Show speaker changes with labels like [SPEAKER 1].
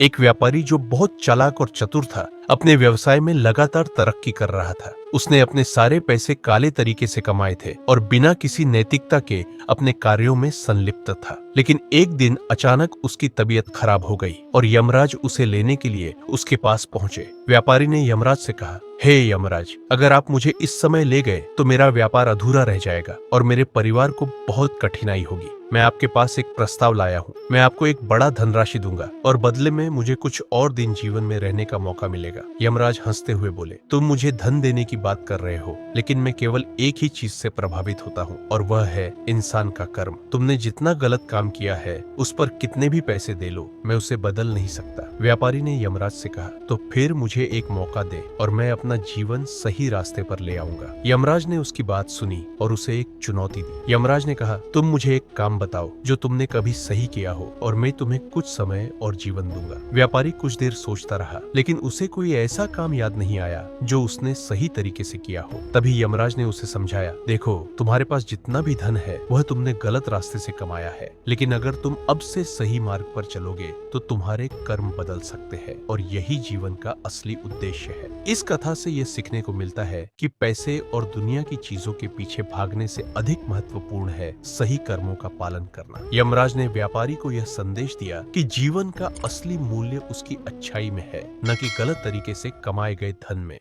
[SPEAKER 1] एक व्यापारी जो बहुत चालाक और चतुर था, अपने व्यवसाय में लगातार तरक्की कर रहा था। उसने अपने सारे पैसे काले तरीके से कमाए थे और बिना किसी नैतिकता के अपने कार्यों में संलिप्त था। लेकिन एक दिन अचानक उसकी तबीयत खराब हो गई और यमराज उसे लेने के लिए उसके पास पहुंचे। व्यापारी ने यमराज से कहा, हे यमराज, अगर आप मुझे इस समय ले गए तो मेरा व्यापार अधूरा रह जाएगा और मेरे परिवार को बहुत कठिनाई होगी। मैं आपके पास एक प्रस्ताव लाया हूँ। मैं आपको एक बड़ा धनराशि दूंगा और बदले में मुझे कुछ और दिन जीवन में रहने का मौका मिलेगा। यमराज हंसते हुए बोले, तुम मुझे धन देने की बात कर रहे हो, लेकिन मैं केवल एक ही चीज से प्रभावित होता हूँ और वह है इंसान का कर्म। तुमने जितना गलत काम किया है उस पर कितने भी पैसे दे लो, मैं उसे बदल नहीं सकता। व्यापारी ने यमराज से कहा, तो फिर मुझे एक मौका दे और मैं अपना जीवन सही रास्ते पर ले आऊंगा। यमराज ने उसकी बात सुनी और उसे एक चुनौती दी। यमराज ने कहा, तुम मुझे एक काम बताओ जो तुमने कभी सही किया हो और मैं तुम्हें कुछ समय और जीवन दूंगा। व्यापारी कुछ देर सोचता रहा, लेकिन उसे कोई ऐसा काम याद नहीं आया जो उसने सही तरीके से किया हो। तभी यमराज ने उसे समझाया, देखो, तुम्हारे पास जितना भी धन है वह तुमने गलत रास्ते से कमाया है, लेकिन अगर तुम अब से सही मार्ग पर चलोगे तो तुम्हारे कर्म बदल सकते हैं और यही जीवन का असली उद्देश्य है। इस कथा से यह सीखने को मिलता है कि पैसे और दुनिया की चीजों के पीछे भागने से अधिक महत्वपूर्ण है सही कर्मों का पालन करना। यमराज ने व्यापारी को यह संदेश दिया कि जीवन का असली मूल्य उसकी अच्छाई में है, न कि गलत तरीके से कमाए गए धन में।